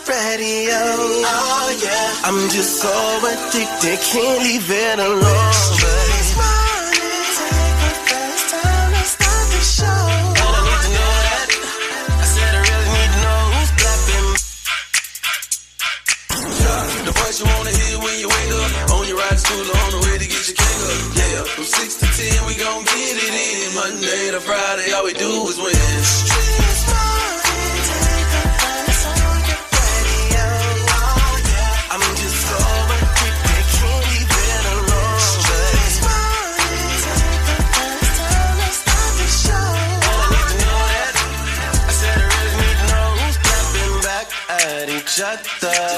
radio. Oh yeah, I'm just so addicted, can't leave it alone. This morning, take the first time to start the show. And I need to know that. I said I really need to know who's clapping. The voice you wanna hear when you wake up, on your ride to school or on the way to get your cake up. Yeah, from 6 to 10 we gon' get it in. Monday to Friday, all we do is win.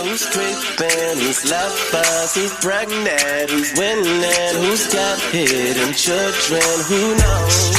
Who's creeping, who's lovers, who's pregnant, who's winning, who's got hidden children, who knows?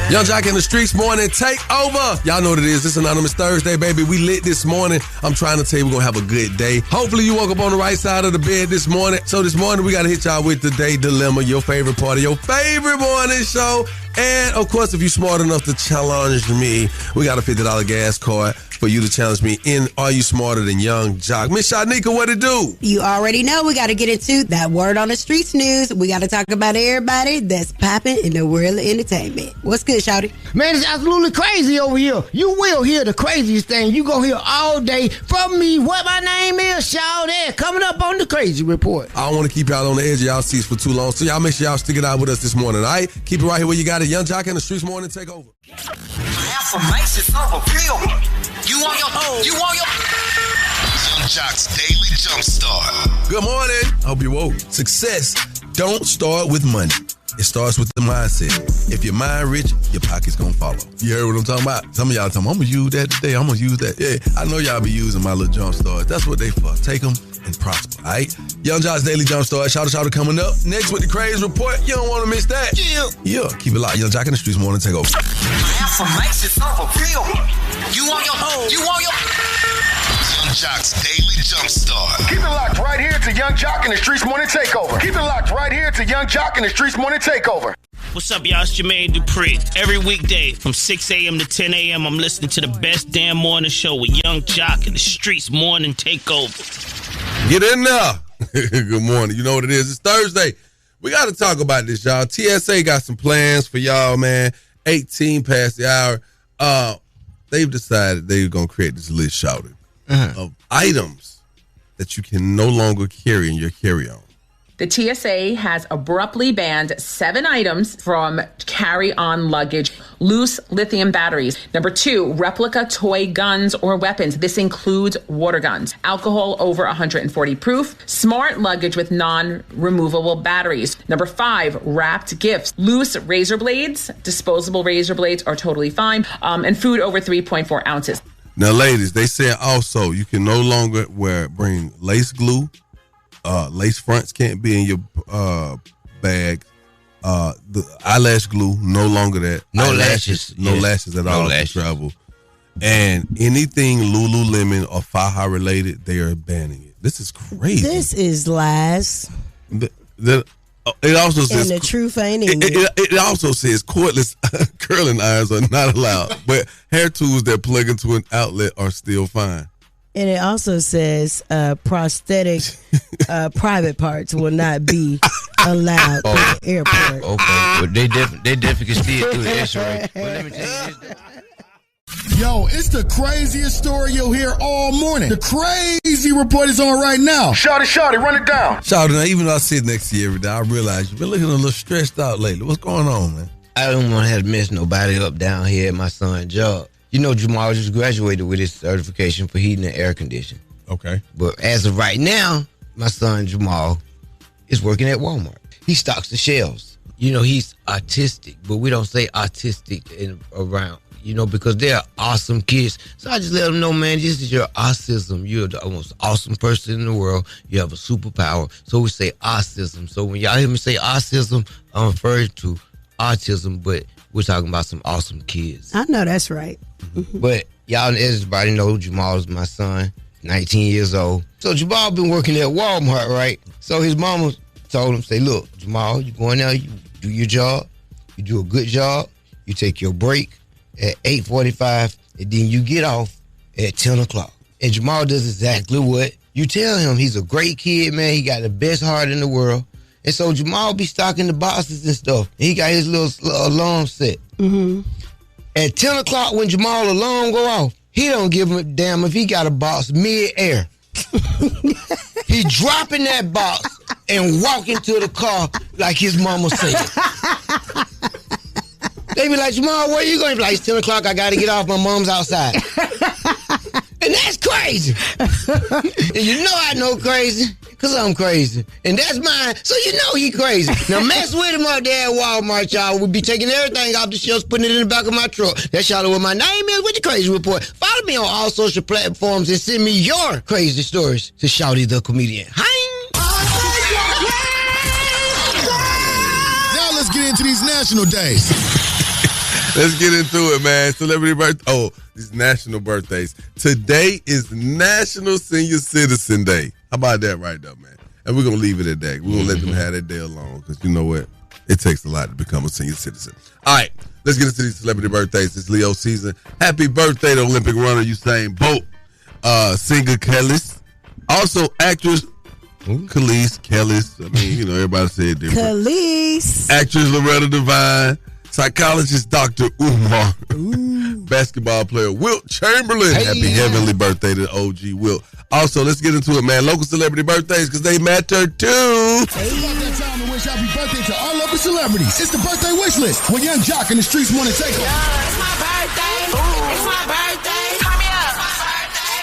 Young Jock in the Streetz morning takeover. Y'all know what it is. This Anonymous Thursday, baby. We lit this morning. I'm trying to tell you we're going to have a good day. Hopefully you woke up on the right side of the bed this morning. So this morning we got to hit y'all with the Day Dilemma, your favorite part of your favorite morning show. And, of course, if you're smart enough to challenge me, we got a $50 gas card for you to challenge me in Are You Smarter Than Young Jock? Miss Shanika, what it do? You already know we got to get into that word on the streets news. We got to talk about everybody that's popping in the world of entertainment. What's good, Shawty? Man, it's absolutely crazy over here. You will hear the craziest thing. You gonna hear all day from me what my name is, Shawty. Coming up on the Crazy Report. I don't want to keep y'all on the edge of y'all seats for too long, so y'all make sure y'all stick it out with us this morning, all right? Keep it right here where you got it. Young Jock in the Streetz morning takeover. Affirmations of a real. You want your home. You want your Young Jock's Daily Jumpstart. Good morning. Hope you woke. Success don't start with money. It starts with the mindset. If your mind rich, your pocket's gonna follow. You heard what I'm talking about? Some of y'all talking, I'm gonna use that today. I'm gonna use that. Yeah, I know y'all be using my little jump stars. That's what they for. Take them and prosper, all right? Young Jock's Daily Jump Start. Shout out coming up. Next with the Crazy Report. You don't want to miss that. Yeah. Keep it locked. Young Jock in the Streetz morning take over. Affirmations of a real. You want your home. You want your Young Jock's Daily Jump Start. Keep it locked right here to Young Jock in the Streetz morning takeover. Keep it locked right here to Young Jock in the Streetz morning takeover. What's up, y'all? It's Jermaine Dupree. Every weekday from 6 a.m. to 10 a.m., I'm listening to the best damn morning show with Young Jock in the Streetz morning takeover. Get in there. Good morning. You know what it is. It's Thursday. We got to talk about this, y'all. TSA got some plans for y'all, man. 18 past the hour. They've decided they're going to create this list, shouted, of items that you can no longer carry in your carry-on. The TSA has abruptly banned 7 items from carry-on luggage. Loose lithium batteries. Number 2, replica toy guns or weapons. This includes water guns. Alcohol over 140 proof. Smart luggage with non-removable batteries. Number 5, wrapped gifts. Loose razor blades. Disposable razor blades are totally fine. And food over 3.4 ounces. Now, ladies, they said also you can no longer bring lace glue. Lace fronts can't be in your bag. The eyelash glue, no longer that. No lashes. No lashes at all for travel. And anything Lululemon or Faja related, they are banning it. This is crazy. This is lies. It also says, and the truth ain't in it also says cordless curling irons are not allowed, but hair tools that plug into an outlet are still fine. And it also says prosthetic private parts will not be allowed at the airport. Okay, but they definitely can see it through the X-ray. But let me tell you this. Yo, it's the craziest story you'll hear all morning. The Crazy Report is on right now. Shawty, run it down. Shawty, now even though I sit next to you every day, I realize you've been looking a little stressed out lately. What's going on, man? I don't want to have to mess nobody up down here at my son's job. You know, Jamal just graduated with his certification for heating and air conditioning. Okay. But as of right now, my son Jamal is working at Walmart. He stocks the shelves. You know, he's autistic, but we don't say autistic around, you know, because they're awesome kids. So I just let them know, man, this is your autism. You're the most awesome person in the world. You have a superpower. So we say autism. So when y'all hear me say autism, I'm referring to autism, but we're talking about some awesome kids. I know that's right. But y'all, everybody know Jamal is my son, 19 years old. So Jamal been working at Walmart, right? So his mama told him, say, look, Jamal, you going there, you do your job, you do a good job, you take your break at 8:45, and then you get off at 10 o'clock. And Jamal does exactly what you tell him. He's a great kid, man. He got the best heart in the world. And so Jamal be stocking the boxes and stuff. And he got his little alarm set. Mm-hmm. At 10 o'clock when Jamal alarm go off, he don't give a damn if he got a box mid-air. He dropping that box and walking to the car like his mama said. They be like, Jamal, where you going? He be like, it's 10 o'clock, I got to get off, my mom's outside. And that's crazy. And you know I know crazy, because I'm crazy. And that's mine, so you know he crazy. Now mess with him out there at Walmart, y'all. We'll be taking everything off the shelves, putting it in the back of my truck. That's y'all what my name is with the Crazy Report. Follow me on all social platforms and send me your crazy stories to Shawty the Comedian. Now let's get into these national days. Let's get into it, man. Celebrity birthday. Oh, these national birthdays. Today is National Senior Citizen Day. How about that right there, man? And we're going to leave it at that. We're going to let them have that day alone because you know what? It takes a lot to become a senior citizen. All right, let's get into these celebrity birthdays. It's Leo season. Happy birthday to Olympic runner Usain Bolt. Singer Candace. Also actress Candace. I mean, you know, everybody said it different. Khalees. Actress Loretta Devine. Psychologist Dr. Umar. Basketball player Wilt Chamberlain. Hey, Happy heavenly birthday to OG Wilt. Also, let's get into it, man. Local celebrity birthdays because they matter too. It's about that time to wish happy birthday to our local celebrities. It's the birthday wish list with Young Jock and the Streetz Morning Takeover. It's my birthday. Ooh. It's my birthday. Turn me up.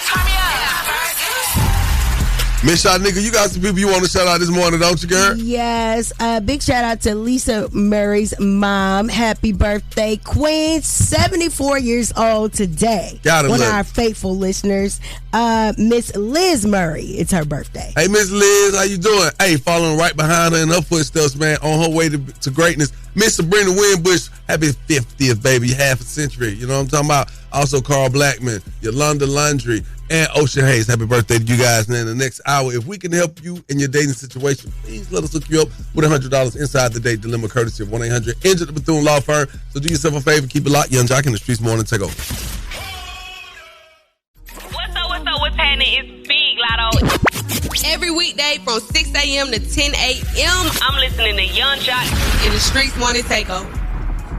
Turn me up. Miss Shot nigga, you got some people you want to shout out this morning, don't you, girl? Yes. Big shout out to Lisa Murray's mom. Happy birthday, Queen. 74 years old today. Gotta One of look. our faithful listeners, Miss Liz Murray. It's her birthday. Hey, Miss Liz, how you doing? Hey, following right behind her in her footsteps, man, on her way to greatness. Miss Sabrina Winbush, happy 50th, baby, half a century. You know what I'm talking about? Also, Carl Blackman, Yolanda Landry, and Ocean Hayes. Happy birthday to you guys. And in the next hour, if we can help you in your dating situation, please let us hook you up with $100 inside the date dilemma, courtesy of 1-800 Injured the Bethune Law Firm. So do yourself a favor, keep it locked. Young Jock in the Streetz Morning Takeover. What's up? What's happening? It's Big Lotto. Every weekday from 6 a.m. to 10 a.m., I'm listening to Young Jock in the Streetz Morning Takeover.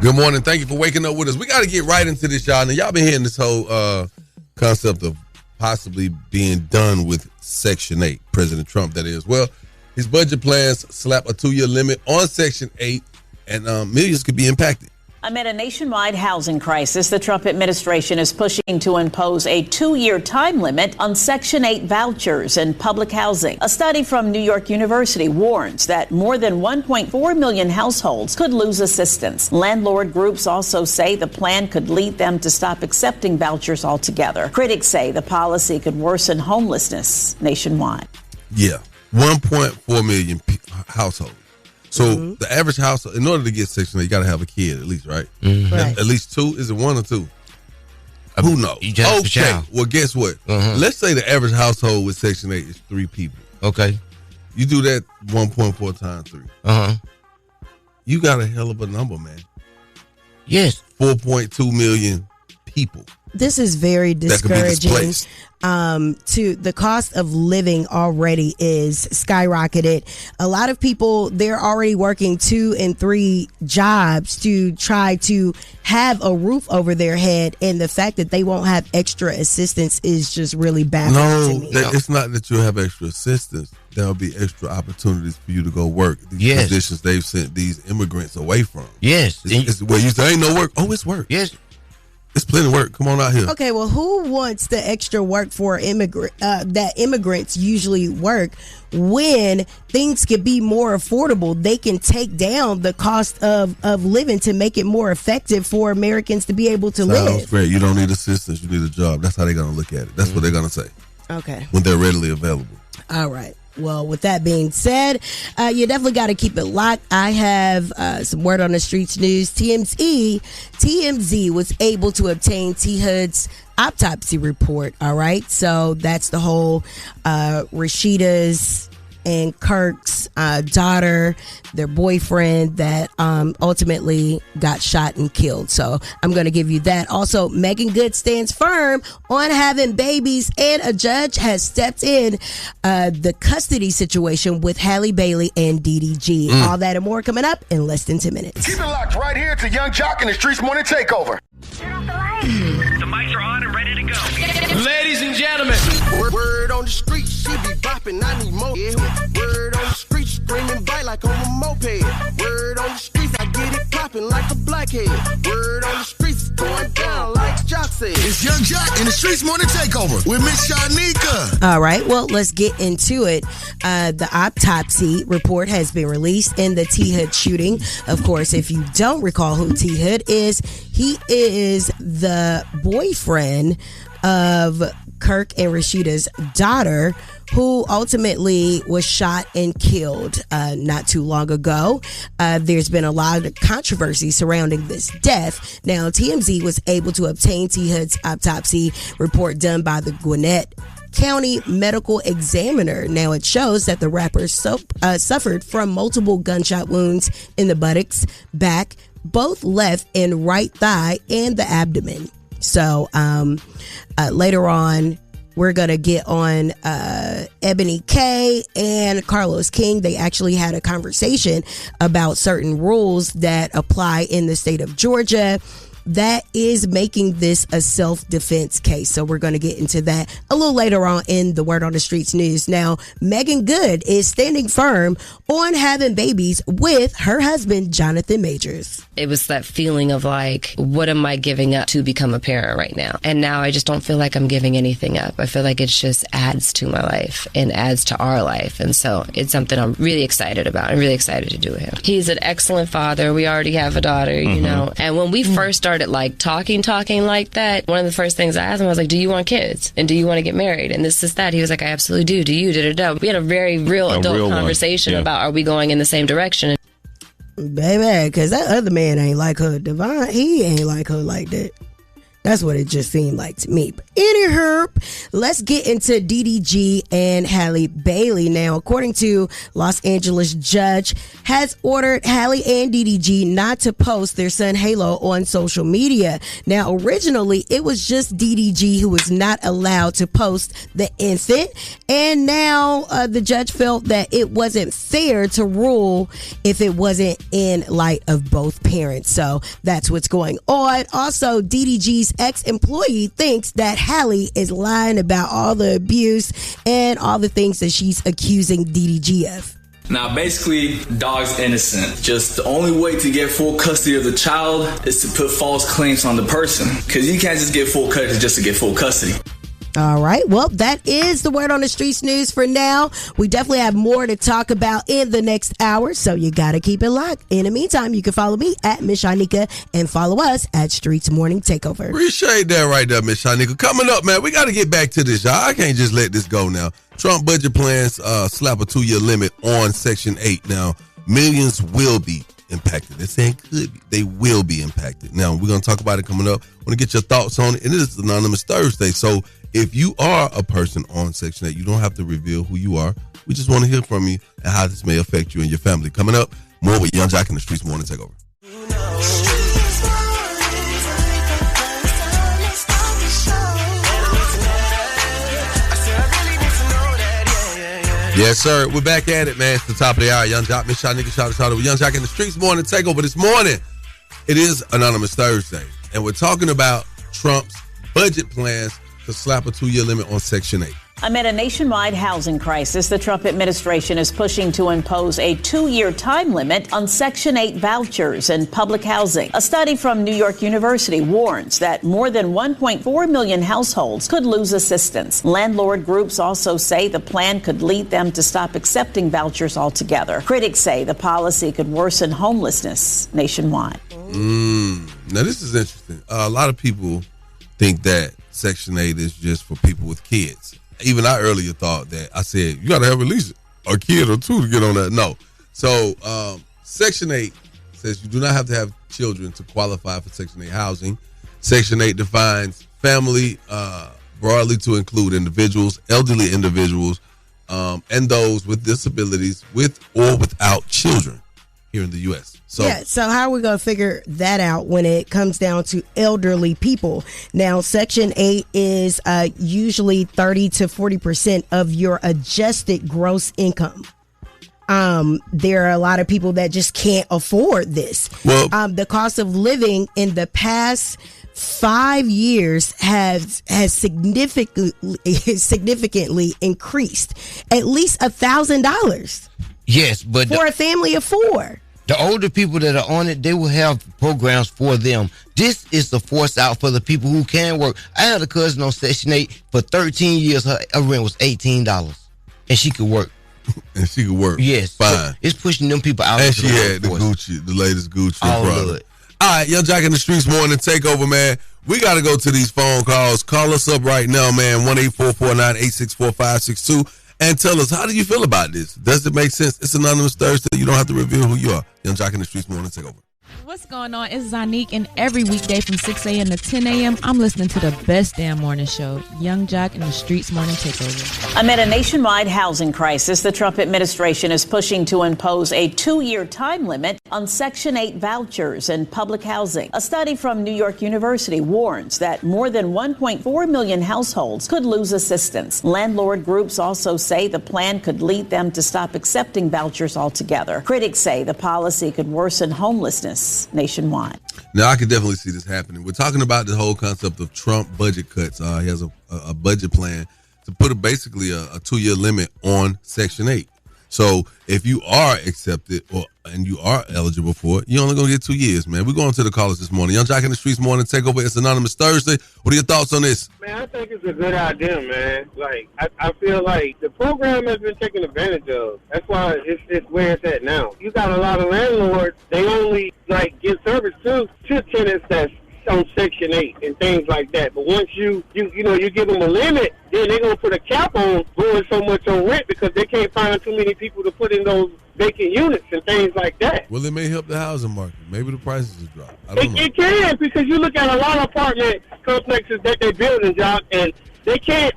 Good morning. Thank you for waking up with us. We got to get right into this, y'all. Now, y'all been hearing this whole concept of possibly being done with Section 8, President Trump, that is. Well, his budget plans slap a 2-year limit on Section 8, and millions could be impacted. Amid a nationwide housing crisis, the Trump administration is pushing to impose a 2-year time limit on Section 8 vouchers and public housing. A study from New York University warns that more than 1.4 million households could lose assistance. Landlord groups also say the plan could lead them to stop accepting vouchers altogether. Critics say the policy could worsen homelessness nationwide. Yeah, 1.4 million households. So the average household, in order to get Section 8, you got to have a kid at least, right? Right. At least 2? Is it 1 or 2? Who knows? You just have a child. Well, guess what? Let's say the average household with Section 8 is 3 people. Okay. You do that 1.4 times 3. You got a hell of a number, man. Yes. 4.2 million people. This is very That could be discouraging. displaced. To the cost of living already is skyrocketed. A lot of people, they're already working 2 and 3 jobs to try to have a roof over their head, and the fact that they won't have extra assistance is just really baffling to me. It's not that you'll have extra assistance. There'll be extra opportunities for you to go work. These positions they've sent these immigrants away from. Yes. It's where you say ain't no work. Oh, it's work. Yes. It's plenty of work. Come on out here. Okay, well, who wants the extra work for that immigrants usually work when things could be more affordable? They can take down the cost of living to make it more effective for Americans to be able to live. Sounds great. You don't need assistance. You need a job. That's how they're going to look at it. That's what they're going to say. Okay. When they're readily available. All right. Well, with that being said, you definitely got to keep it locked. I have some word on the streets news. TMZ was able to obtain T. Hood's autopsy report. All right. So that's the whole Rashida's and Kirk's daughter, their boyfriend that ultimately got shot and killed. So I'm going to give you that. Also, Meagan Good stands firm on having babies, and a judge has stepped in the custody situation with Halle Bailey and DDG. All that and more coming up in less than 10 minutes. Keep it locked right here to Young Jock and the Streetz Morning Takeover. Turn off the lights. The mics are on and ready to go. Ladies and gentlemen. Word on the street, she be bopping, I need more. Yeah. Word on the street, screaming bite like on a moped. Word on the streets, I get it popping like a blackhead. Word on the streets, going down like Jock said. It's Young Jock and the Streetz Morning Takeover with Miss Shanika. All right, well, let's get into it. The autopsy report has been released in the T Hood shooting. Of course, if you don't recall who T Hood is, he is the boyfriend of Kirk and Rashida's daughter, who ultimately was shot and killed not too long ago. There's been a lot of controversy surrounding this death. Now, TMZ was able to obtain T Hood's autopsy report done by the Gwinnett County Medical Examiner. Now, it shows that the rapper suffered from multiple gunshot wounds in the buttocks, back, both left and right thigh, and the abdomen. So later on, we're going to get on Ebony K and Carlos King. They actually had a conversation about certain rules that apply in the state of Georgia that is making this a self-defense case. So we're going to get into that a little later on in the Word on the Streets news. Now, Meagan Good is standing firm on having babies with her husband, Jonathan Majors. It was that feeling of like, what am I giving up to become a parent right now? And now I just don't feel like I'm giving anything up. I feel like it just adds to my life and adds to our life. And so it's something I'm really excited about. I'm really excited to do with him. He's an excellent father. We already have a daughter, you know. And when we first started like talking like that, one of the first things I asked him, I was like, do you want kids? And do you want to get married? And this is that. He was like, I absolutely do. Do you? Da-da-da. We had a very real adult conversation about, are we going in the same direction? Baby, because that other man ain't like her. Devon, he ain't like her like that. That's what it just seemed like to me. But anyhow, let's get into DDG and Halle Bailey. Now, according to Los Angeles judge, has ordered Halle and DDG not to post their son Halo on social media. Now, originally, it was just DDG who was not allowed to post the infant. And now the judge felt that it wasn't fair to rule if it wasn't in light of both parents. So that's what's going on. Also, DDG's ex-employee thinks that Halle is lying about all the abuse and all the things that she's accusing DDG of. Now, basically, dog's innocent. Just the only way to get full custody of the child is to put false claims on the person. Because you can't just get full custody just to get full custody. All right. Well, that is the Word on the Streets news for now. We definitely have more to talk about in the next hour, so you got to keep it locked. In the meantime, you can follow me at Miss Shanika and follow us at Streetz Morning Takeover. Appreciate that right there, Miss Shanika. Coming up, man, we got to get back to this, y'all. I can't just let this go now. Trump budget plans slap a 2-year limit on Section 8. Now, millions will be impacted. They're saying could be. They will be impacted. Now, we're going to talk about it coming up. I want to get your thoughts on it. And it is Anonymous Thursday, so if you are a person on Section 8, you don't have to reveal who you are. We just want to hear from you and how this may affect you and your family. Coming up, more with Young Jock and the Streetz Morning Takeover. Yes, sir. We're back at it, man. It's the top of the hour. Young Jock, Miss Shanika, shout out with Young Jock and the Streetz Morning Takeover. This morning, it is Anonymous Thursday, and we're talking about Trump's budget plans to slap a 2-year limit on Section 8. Amid a nationwide housing crisis, the Trump administration is pushing to impose a 2-year time limit on Section 8 vouchers in public housing. A study from New York University warns that more than 1.4 million households could lose assistance. Landlord groups also say the plan could lead them to stop accepting vouchers altogether. Critics say the policy could worsen homelessness nationwide. Now, this is interesting. A lot of people think that Section 8 is just for people with kids. Even I earlier thought that. I said, you got to have at least a kid or two to get on that. No. So Section 8 says you do not have to have children to qualify for Section 8 housing. Section 8 defines family broadly to include individuals, elderly individuals, and those with disabilities with or without children here in the U.S. So how are we going to figure that out when it comes down to elderly people? Now, Section 8 is usually 30 to 40% of your adjusted gross income. There are a lot of people that just can't afford this. Well, the cost of living in the past 5 years has significantly increased, at least $1,000. Yes, but for a family of 4. The older people that are on it, they will have programs for them. This is the force out for the people who can work. I had a cousin on Section 8 for 13 years. Her rent was $18, and she could work. And she could work. Yes, fine. So it's pushing them people out. And she had the Gucci, the latest Gucci product. All right, Young Jock in the Streets morning takeover, man. We got to go to these phone calls. Call us up right now, man. 1-844-986-4562. And tell us, how do you feel about this? Does it make sense? It's Anonymous Thursday. You don't have to reveal who you are. Young Jock in the Streets morning takeover. What's going on? It's Zanique, and every weekday from 6 a.m. to 10 a.m., I'm listening to the best damn morning show, Young Jock in the Streets morning takeover. Amid a nationwide housing crisis, the Trump administration is pushing to impose a 2-year time limit on Section 8 vouchers in public housing. A study from New York University warns that more than 1.4 million households could lose assistance. Landlord groups also say the plan could lead them to stop accepting vouchers altogether. Critics say the policy could worsen homelessness nationwide. Now, I could definitely see this happening. We're talking about the whole concept of Trump budget cuts. He has a budget plan to put basically a 2-year limit on Section 8. So if you are accepted and you are eligible for it, you're only going to get 2 years, man. We're going to the callers this morning. Young Jock in the Streets morning takeover. It's Anonymous Thursday. What are your thoughts on this? Man, I think it's a good idea, man. Like, I feel like the program has been taken advantage of. That's why it's where it's at now. You got a lot of landlords, they only, give service to tenants that's on Section 8 and things like that. But once you give them a limit, then they're going to put a cap on going so much on rent because they can't find too many people to put in those vacant units and things like that. Well, it may help the housing market. Maybe the prices will drop. I don't know. It can, because you look at a lot of apartment complexes that they're building, Jock, and they can't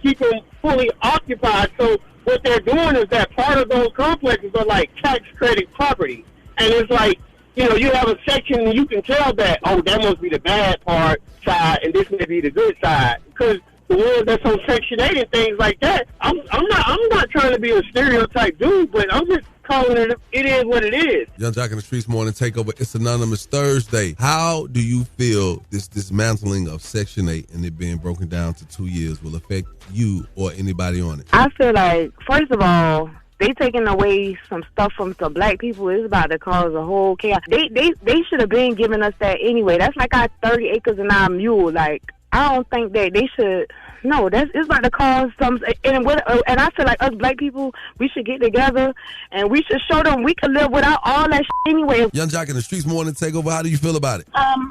keep them fully occupied. So what they're doing is that part of those complexes are like tax credit property. And it's like, you have a section and you can tell that, that must be the bad part side and this may be the good side. Because the ones that's on Section 8 and things like that, I'm not trying to be a stereotype dude, but I'm just calling it is what it is. Young Jock in the Streets morning takeover. It's Anonymous Thursday. How do you feel this dismantling of Section 8 and it being broken down to 2 years will affect you or anybody on it? I feel like, first of all, they taking away some stuff from the black people. It's about to cause a whole chaos. They should have been giving us that anyway. That's like our 30 acres and our mule. Like, I don't think that they should. No, it's about to cause some. And I feel like us black people, we should get together and we should show them we can live without all that anyway. Young Jock in the Streets morning takeover. How do you feel about it?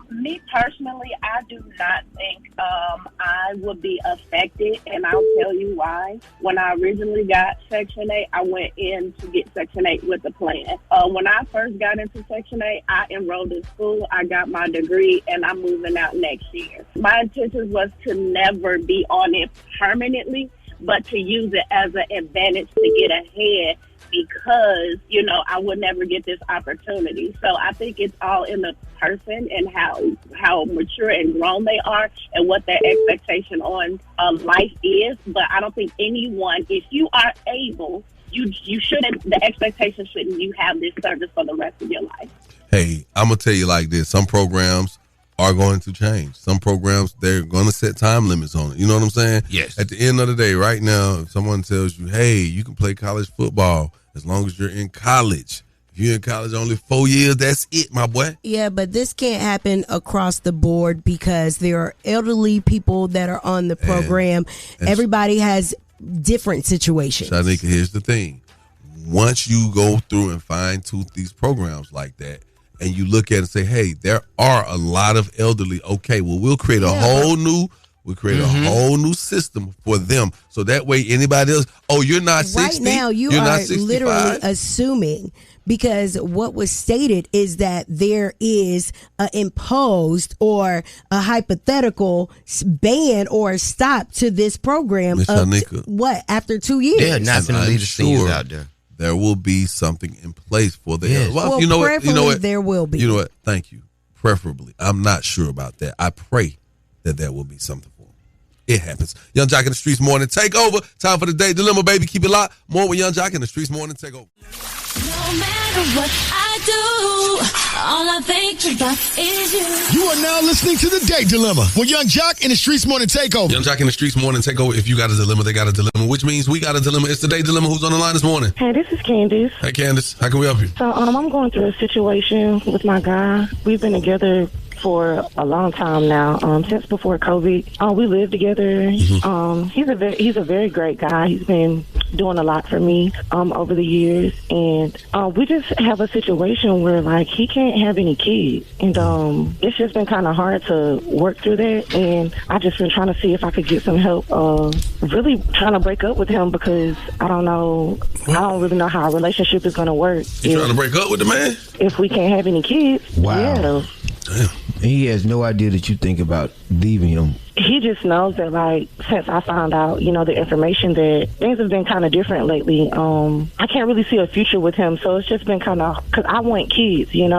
Me personally, I do not think I would be affected, and I'll tell you why. When I originally got Section 8, I went in to get Section 8 with a plan. When I first got into Section 8, I enrolled in school, I got my degree, and I'm moving out next year. My intention was to never be on it permanently, but to use it as an advantage to get ahead because, I would never get this opportunity. So I think it's all in the person and how mature and grown they are and what their expectation on life is. But I don't think anyone, if you are able, you shouldn't, the expectation shouldn't you have this service for the rest of your life. Hey, I'm going to tell you like this. Some programs are going to change. Some programs, they're going to set time limits on it. You know what I'm saying? Yes. At the end of the day, right now, if someone tells you, hey, you can play college football as long as you're in college. If you're in college only 4 years, that's it, my boy. Yeah, but this can't happen across the board because there are elderly people that are on the program. Everybody has different situations. Shanika, here's the thing. Once you go through and fine-tooth these programs like that, and you look at it and say, hey, there are a lot of elderly. Okay, well, we'll create a whole new We created a whole new system for them. So that way anybody else, you're not 60. Right now, you're not are 65. literally assuming, because what was stated is that there is an imposed or a hypothetical ban or stop to this program. Ms. Shanika, what, after 2 years? They're not going to leave the seniors out there. There will be something in place for the Yes. Well, you know what? You know what? There will be. You know what? Thank you. Preferably. I'm not sure about that. I pray that there will be something for them. It happens. Young Jock in the Streetz Morning Takeover. Time for the Day Dilemma, baby. Keep it locked. More with Young Jock in the Streetz Morning Takeover. No matter what I do, all I think about is you. You are now listening to the Day Dilemma with Young Jock and the Streetz Morning Takeover. Young Jock in the Streetz Morning Takeover. If you got a dilemma, they got a dilemma, which means we got a dilemma. It's the Day Dilemma. Who's on the line this morning? Hey, this is Candace. Hey, Candace. How can we help you? So I'm going through a situation with my guy. We've been together for a long time now, since before COVID. We live together. He's a very great guy. He's been doing a lot for me over the years, and we just have a situation where like he can't have any kids, and it's just been kind of hard to work through that. And I just been trying to see if I could get some help. Really trying to break up with him because I don't really know how our relationship is going to work. You trying to break up with the man? If we can't have any kids. Wow. Yeah. Damn. And he has no idea that you think about leaving him. He just knows that, like, since I found out, the information that things have been kind of different lately. I can't really see a future with him, so it's just been kind of, because I want kids, and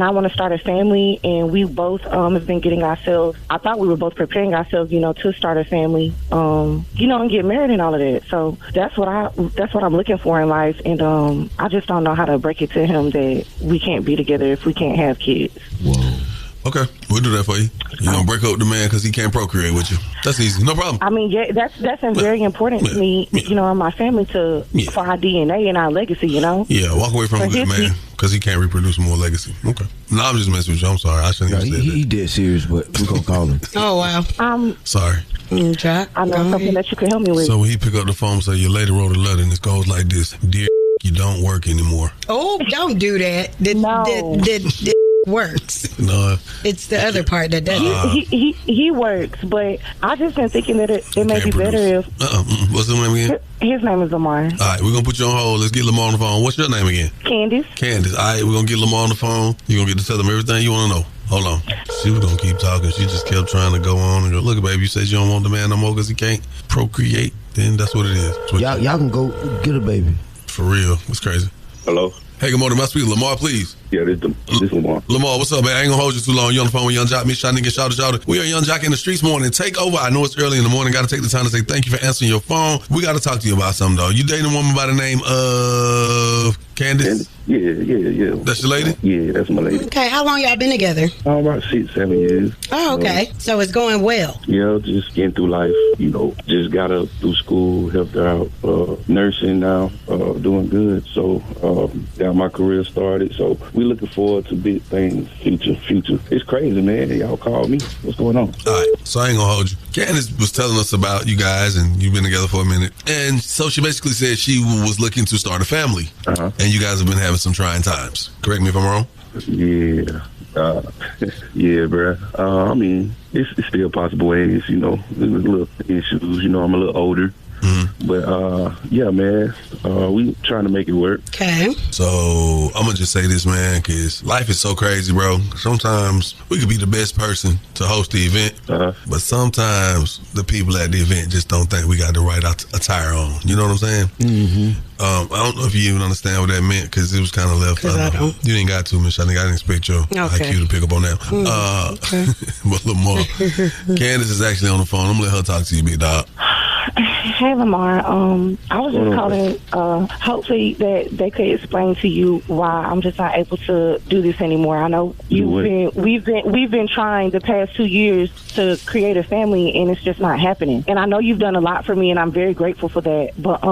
I want to start a family, and we both have been getting ourselves, I thought we were both preparing ourselves, to start a family, and get married and all of that. So that's what I'm looking for in life, and I just don't know how to break it to him that we can't be together if we can't have kids. Whoa. Okay, we'll do that for you. You're going to break up with the man because he can't procreate with you. That's easy. No problem. I mean, yeah, that's very important to me, and my family for our DNA and our legacy, Yeah, walk away from him, good man, because he can't reproduce more legacy. Okay. No, I'm just messing with you. I'm sorry. I shouldn't even say that. He dead serious, but we're going to call him. Oh, wow. Sorry. Jack, I know something that you can help me with. So when he pick up the phone and say, your lady wrote a letter, and it goes like this: Dear, you don't work anymore. Oh, don't do that. The works. No. It's the other part that doesn't. He works, but I just been thinking that it may be better if... What's his name again? His name is Lamar. All right, we're going to put you on hold. Let's get Lamar on the phone. What's your name again? Candace. Candace. All right, we're going to get Lamar on the phone. You're going to get to tell them everything you want to know. Hold on. She was going to keep talking. She just kept trying to go on and go, look, baby, you said you don't want the man no more because he can't procreate. Then that's what it is. Y'all can go get a baby. For real. It's crazy. Hello? Hey, good morning. My speaker, Lamar, please. Yeah, this Lamar. Lamar, what's up, man? I ain't gonna hold you too long. You on the phone with Young Jock, Miss Shanika, shout. We are Young Jock in the Streetz Morning Takeover. I know it's early in the morning. Got to take the time to say thank you for answering your phone. We got to talk to you about something, though. You dating a woman by the name of Candace? Yeah. That's your lady? Yeah, that's my lady. Okay, how long y'all been together? About 6-7 years. Oh, okay. So it's going well. Yeah, just getting through life. Just got her through school, helped her out. Nursing now, doing good. So got my career started. So we looking forward to big things, future. It's crazy, man. Y'all call me. What's going on? All right, so I ain't gonna hold you. Candace was telling us about you guys, and you've been together for a minute. And so she basically said she was looking to start a family. And you guys have been having some trying times. Correct me if I'm wrong? Yeah. Yeah, bro. I mean, it's still possible ways, there's little issues. I'm a little older. But yeah, man, we trying to make it work. Okay. So I'm gonna just say this, man, because life is so crazy, bro. Sometimes we could be the best person to host the event, but sometimes the people at the event just don't think we got the right attire on. You know what I'm saying? Mm-hmm. I don't know if you even understand what that meant, because it was kind of left. I don't. You didn't got to, Miss. I think I didn't expect your IQ to pick up on that. But Lamar, Candace is actually on the phone. I'm gonna let her talk to you, big dog. Hey, Lamar. I was just calling, hopefully that they could explain to you why I'm just not able to do this anymore. I know we've been trying the past 2 years to create a family, and it's just not happening. And I know you've done a lot for me, and I'm very grateful for that. But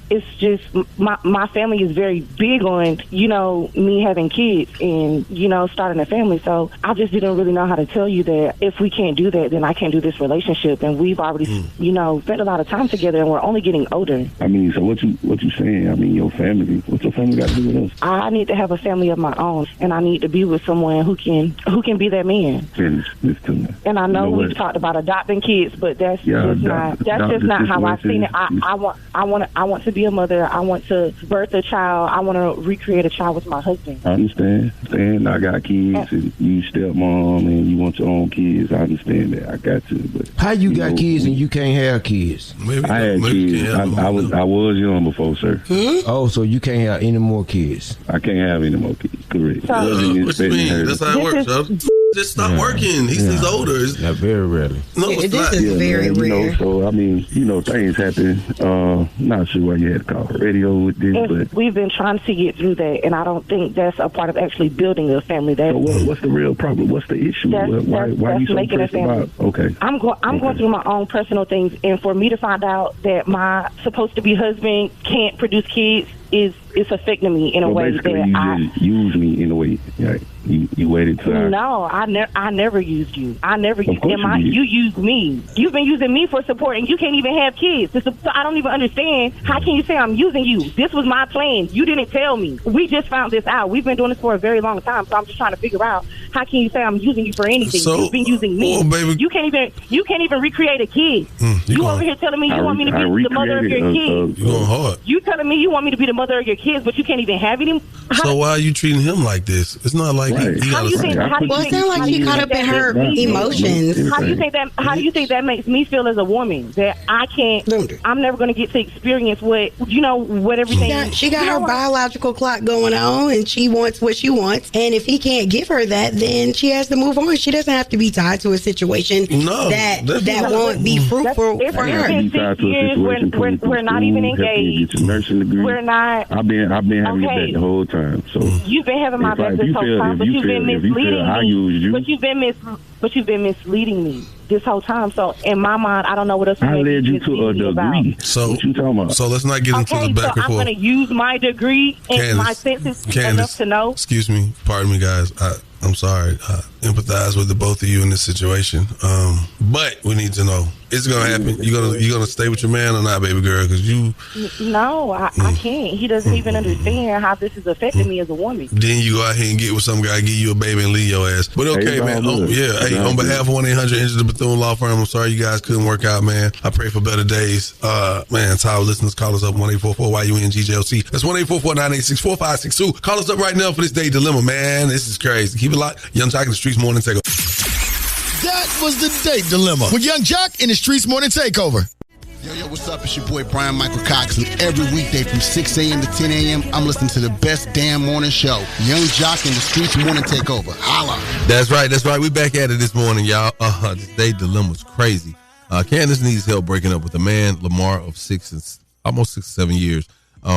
it's just my family is very big on, me having kids and, starting a family. So I just didn't really know how to tell you that if we can't do that, then I can't do this relationship. And we've already, spent a lot of time together, and we're only getting older. I mean, so what you saying? I mean, your family. What's your family got to do with us? I need to have a family of my own, and I need to be with someone who can be that man. And I know we've talked about adopting kids, but that's just not how I've seen it. I want to be a mother. I want to birth a child. I want to recreate a child with my husband. I understand. I got kids, and you stepmom, and you want your own kids. I understand that. I got you. But how you got kids and you can't have kids? I had kids. I was young before, sir. Oh, so you can't have any more kids? I can't have any more kids. Correct. What you mean? That's how it works, brother. Just stop working. He's older. Not very rarely. No, it's not. This is very rare. So I mean, things happen. Not sure why you had to call the radio with this, but we've been trying to get through that, and I don't think that's a part of actually building a family. So what's the real problem? What's the issue? Why are you so pressed about? Okay. I'm going through my own personal things, and for me to find out that my supposed to be husband can't produce kids it's affecting me in a way that you just use me in a way. Right? You waited till No, I never used you. I never used you. You used me. You've been using me for support, and you can't even have kids. So I don't even understand. How can you say I'm using you? This was my plan. You didn't tell me. We just found this out. We've been doing this for a very long time, so I'm just trying to figure out how can you say I'm using you for anything? You've been using me. Baby. You can't even recreate a kid. You over here telling me you want me to be the mother of your kids. You going hard. You telling me you want me to be the mother of your kids, but you can't even have any. So why are you treating him like this? It's not like it sounds like she caught up in her emotions. How do you think that makes me feel as a woman? That I can't. I'm never going to get to experience what everything. She got her biological clock going on, and she wants what she wants. And if he can't give her that, then she has to move on. She doesn't have to be tied to a situation that won't be fruitful for her. It's been 6 years. We're not even engaged. We're not. I've been having your back the whole time. So you've been having my back this whole time, but you've been misleading me. But you've been misleading me this whole time. So in my mind, I don't know what else. I led you to a degree. So what you talking about? So let's not get into the back and forth. I'm going to use my degree and my senses enough to know. Excuse me, pardon me, guys. I'm sorry. I empathize with the both of you in this situation. But we need to know. It's gonna happen. You gonna stay with your man or not, baby girl? Because you. No, I can't. He doesn't even understand how this is affecting me as a woman. Then you go out here and get with some guy, give you a baby, and leave your ass. But okay, man. On behalf of 1-800 Bethune Law Firm, I'm sorry you guys couldn't work out, man. I pray for better days. Man, Tyler, listeners, call us up 1-844-YUNGJLC. That's 1-844-986-4562. Call us up right now for this day dilemma, man. This is crazy. Keep it locked. Young Jock in the Streetz Morning Takeover. That was the date dilemma with Young Jock in the Streetz Morning Takeover. Yo, what's up? It's your boy Brian Michael Cox, and every weekday from 6 a.m. to 10 a.m., I'm listening to the best damn morning show, Young Jock in the Streetz Morning Takeover. Holla. That's right. We back at it this morning, y'all. This date dilemma was crazy. Candace needs help breaking up with a man, Lamar, of almost 6 or 7 years,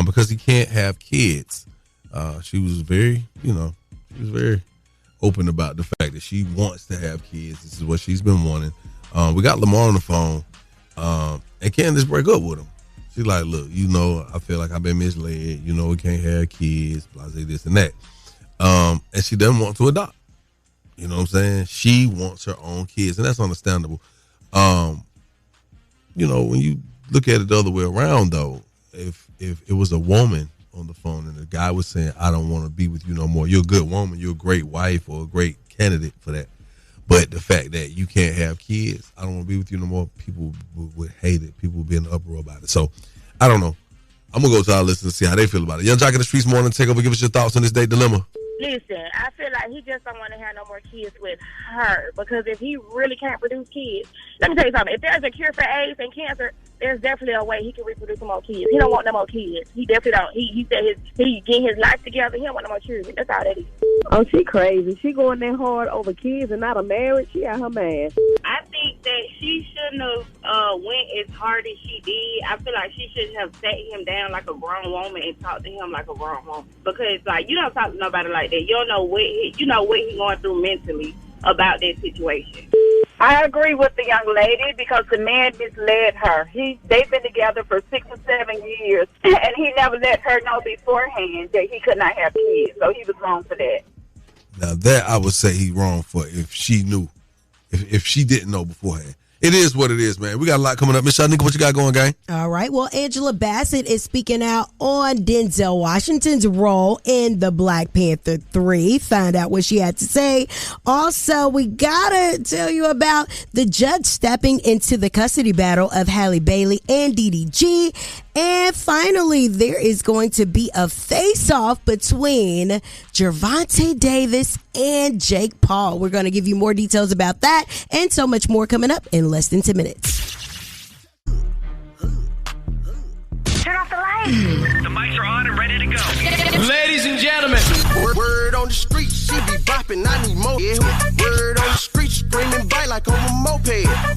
because he can't have kids. She was very open about the fact that she wants to have kids. This is what she's been wanting. We got Lamar on the phone, and Candace break up with him. She's like, look, I feel like I've been misled. We can't have kids, blah, blah, this and that. And she doesn't want to adopt. You know what I'm saying? She wants her own kids, and that's understandable. When you look at it the other way around, though, if it was a woman on the phone and the guy was saying, I don't want to be with you no more, you're a good woman, you're a great wife or a great candidate for that, but the fact that you can't have kids, I don't want to be with you no more, people would hate it. People would be in an uproar about it. So I don't know. I'm gonna go to our listeners and see how they feel about it. Young Jock in the Streetz Morning Takeover. Give us your thoughts on this date dilemma. Listen, I feel like he just don't want to have no more kids with her, because if he really can't produce kids, let me tell you something. If there's a cure for AIDS and cancer, there's definitely a way he can reproduce some more kids. He don't want no more kids. He definitely don't. He said he getting his life together. He don't want no more children. That's all that is. Oh, she crazy. She going that hard over kids and not a marriage. She out her man. I think that she shouldn't have went as hard as she did. I feel like she should have sat him down like a grown woman and talked to him like a grown woman. Because you don't talk to nobody like that. You don't know what he going through mentally about that situation. I agree with the young lady because the man misled her. They've been together for 6 or 7 years, and he never let her know beforehand that he could not have kids. So he was wrong for that. Now that I would say he wrong for if she knew, if she didn't know beforehand. It is what it is, man. We got a lot coming up. Miss Shanika, what you got going, gang? All right. Well, Angela Bassett is speaking out on Denzel Washington's role in the Black Panther 3. Find out what she had to say. Also, we gotta tell you about the judge stepping into the custody battle of Halle Bailey and DDG. And finally, there is going to be a face-off between Gervonta Davis and Jake Paul. We're going to give you more details about that and so much more coming up in less than 10 minutes. Turn off the lights. The mics are on and ready to go. Ladies and gentlemen. Word on the street, she be bopping, I need more. Yeah. Word on the street, screaming bite like on a moped.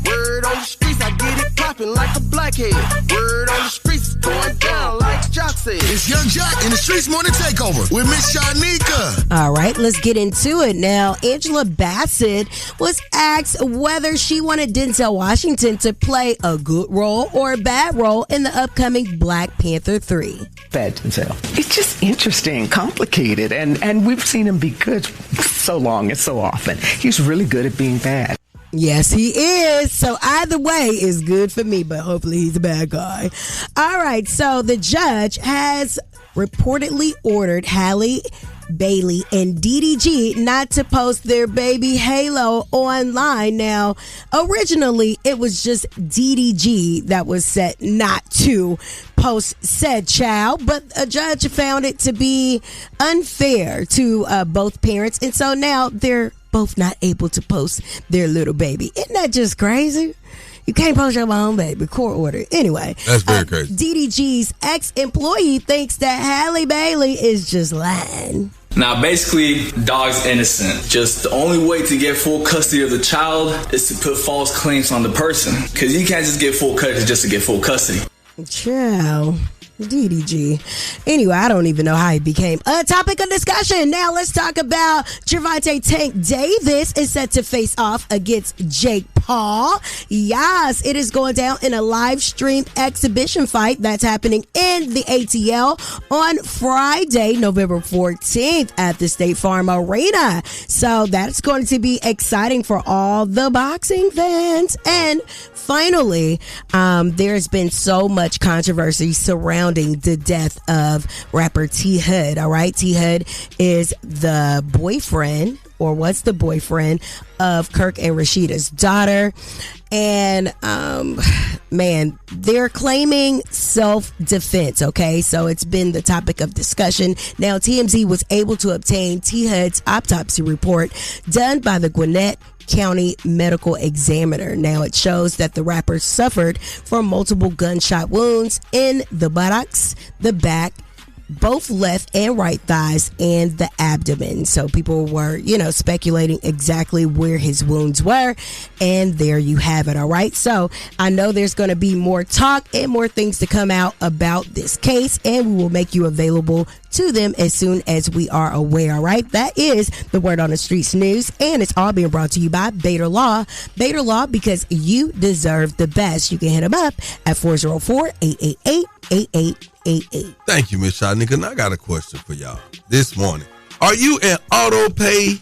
Word on the streets, I get it popping like a blackhead. Word on the streets, going down like Jock said. It's Young Jock in the Streetz Morning Takeover with Miss Shanika. All right, let's get into it now. Angela Bassett was asked whether she wanted Denzel Washington to play a good role or a bad role in the upcoming Black Panther 3. Bad Denzel. It's just interesting, complicated, and we've seen him be good so long and so often. He's really good at being bad. Yes, he is. So either way is good for me, but hopefully he's a bad guy. All right, so the judge has reportedly ordered Halle Bailey and DDG not to post their baby Halo online. Now, originally it was just DDG that was set not to post said child, but a judge found it to be unfair to both parents, and so now they're both not able to post their little baby. Isn't that just crazy? You can't post your own baby. Court order. Anyway. That's very crazy. DDG's ex-employee thinks that Halle Bailey is just lying. Now, basically, dog's innocent. Just the only way to get full custody of the child is to put false claims on the person. Because you can't just get full custody just to get full custody. Ciao. DDG. Anyway, I don't even know how he became a topic of discussion. Now let's talk about Gervonta Tank Davis is set to face off against Jake Paul. Yes, it is going down in a live stream exhibition fight that's happening in the ATL on Friday, November 14th at the State Farm Arena. So that's going to be exciting for all the boxing fans. And finally, there's been so much controversy surrounding the death of rapper T Hood. All right, T Hood is the boyfriend, or was the boyfriend, of Kirk and Rashida's daughter. And man, they're claiming self-defense. Okay, so it's been the topic of discussion. Now, TMZ was able to obtain T Hood's autopsy report done by the Gwinnett County Medical Examiner. Now, it shows that the rapper suffered from multiple gunshot wounds in the buttocks, the back, both left and right thighs, and the abdomen. So people were, speculating exactly where his wounds were. And there you have it. All right. So I know there's going to be more talk and more things to come out about this case, and we will make you available to them as soon as we are aware. All right. That is the Word on the Streets news, and it's all being brought to you by Bader Law. Bader Law, because you deserve the best. You can hit them up at 404-888-8888. Thank you, Miss Shanika. Now I got a question for y'all this morning. Are you an auto pay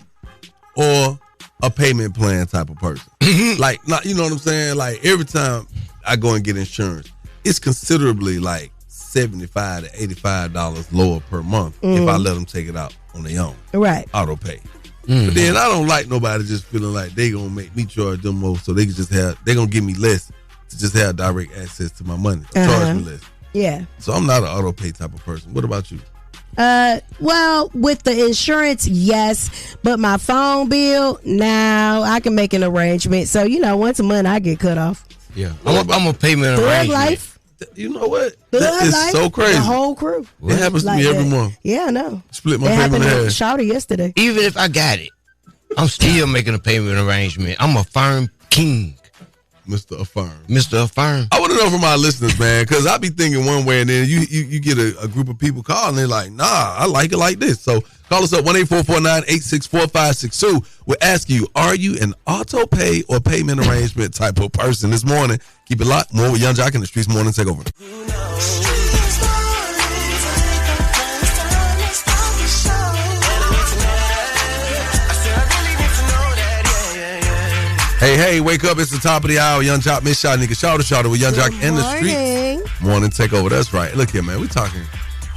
or a payment plan type of person? Like, not, you know what I'm saying? Like, every time I go and get insurance, it's considerably like $75 to $85 lower per month if I let them take it out on their own. Right. Auto pay. But then I don't like nobody just feeling like they gonna make me charge them more, so they can just have, they gonna give me less to just have direct access to my money. Charge me less. Yeah. So I'm not an auto pay type of person. What about you? Well, with the insurance, yes, but my phone bill, no, I can make an arrangement. So, once a month I get cut off. Yeah. I'm a payment Thug arrangement. life. You know what? Thug That is life, so crazy. The whole crew. It happens to me every month. Yeah, I know. Split my It payment in happened half. to Shawty yesterday. Even if I got it, I'm still making a payment arrangement. I'm a firm king. Mr. Affirm. Mr. Affirm. I want to know from our listeners, man, because I be thinking one way, and then you get a group of people calling, and they're like, nah, I like it like this. So call us up, 1-844-986-4562. We're asking you, are you an auto pay or payment arrangement type of person this morning? Keep it locked. More with Young Jock in the Streetz Morning Takeover. Hey, wake up. It's the top of the hour. Young Jock, Miss Shot, nigga. Shout with Young Jock in the Streetz Morning Takeover. That's right. Look here, man. We're talking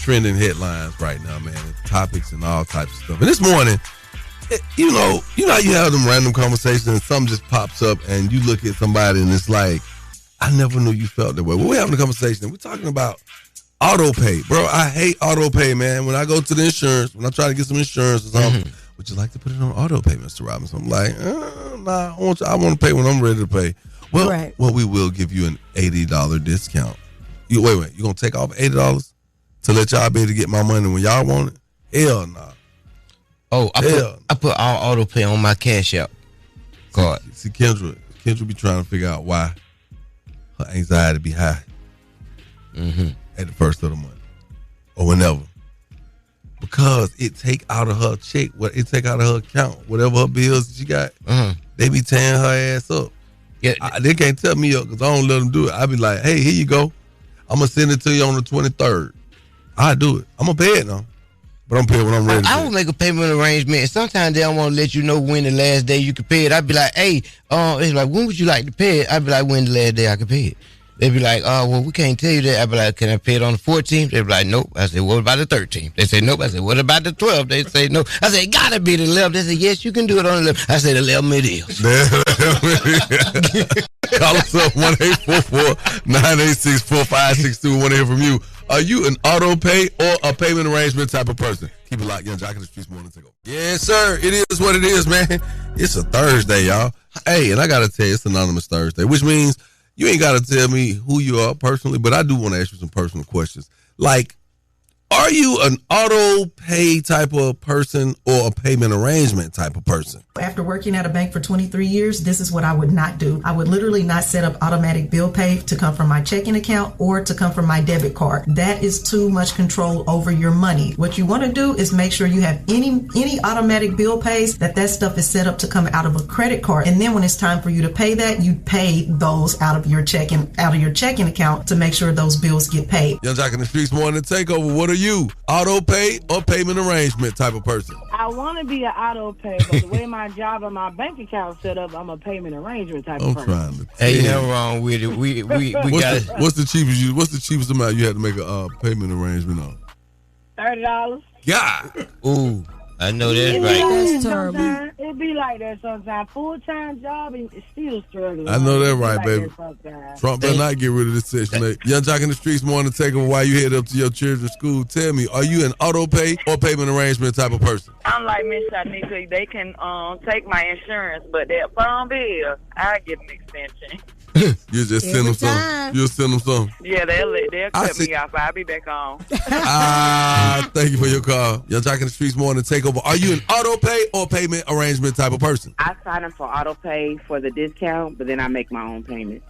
trending headlines right now, man. And topics and all types of stuff. And this morning, you know how you have them random conversations and something just pops up and you look at somebody and it's like, I never knew you felt that way. Well, we're having a conversation and we're talking about auto pay. Bro, I hate auto pay, man. When I go to the insurance, when I try to get some insurance or something, would you like to put it on auto pay, Mr. Robinson? I'm like, nah, I want to pay when I'm ready to pay. Well, well, we will give you an $80 discount. You wait, you gonna take off $80 to let y'all be able to get my money when y'all want it? Hell nah. Oh, I put all auto pay on my Cash App card. See, Kendra be trying to figure out why her anxiety be high at the first of the month or whenever. Because it take out of her check, it take out of her account, whatever her bills she got, they be tearing her ass up. Yeah, they can't tell me up because I don't let them do it. I be like, hey, here you go. I'm going to send it to you on the 23rd. I do it. I'm going to pay it now. But I'm paying when I'm ready. I will make a payment arrangement. And sometimes they don't want to let you know when the last day you can pay it. I'd be like, hey, it's like, when would you like to pay it? I'd be like, when the last day I can pay it? They'd be like, well, we can't tell you that. I'd be like, can I pay it on the 14th? They'd be like, nope. I said, what about the 13th? They say, nope. I said, what about the 12th? They say, no. I said, gotta be the 11th. They said, yes, you can do it on the 11th. I said, the 11th it is. Call us up, 1-844-986-4562. We want to hear from you. Are you an auto pay or a payment arrangement type of person? Keep it locked, Young Jock in the Streetz Morning Takeover. Yes, sir. It is what it is, man. It's a Thursday, y'all. Hey, and I got to tell you, it's Anonymous Thursday, which means you ain't got to tell me who you are personally, but I do want to ask you some personal questions. Like, are you an auto pay type of person or a payment arrangement type of person? After working at a bank for 23 years, this is what I would not do. I would literally not set up automatic bill pay to come from my checking account or to come from my debit card. That is too much control over your money. What you want to do is make sure you have any automatic bill pays, that stuff is set up to come out of a credit card. And then when it's time for you to pay that, you pay those out of your checking account to make sure those bills get paid. Young Jock in the Streetz Morning Takeover. What are you? Auto pay or payment arrangement type of person? I want to be an auto pay, but the way my job and my bank account set up, I'm a payment arrangement type of person. I'm trying to. Ain't nothing wrong with it. We got it. What's the cheapest amount you had to make a payment arrangement on? $30. God. Ooh. I know that's right. That's terrible. It be like that sometimes. Full-time job and still struggling. I know that right, baby. Trump better not get rid of this Section 8. Young Jock in the Streetz Morning Takeover while you head up to your children's school. Tell me, are you an auto pay or payment arrangement type of person? I'm like Miss Shanika. They can take my insurance, but that phone bill, I get an extension. You just send them some. You'll send them some. Yeah, they'll cut me off. I'll be back on. Thank you for your call. Young Jock in the Streetz Morning Takeover. Are you an auto pay or payment arrangement type of person? I sign up for auto pay for the discount, but then I make my own payment.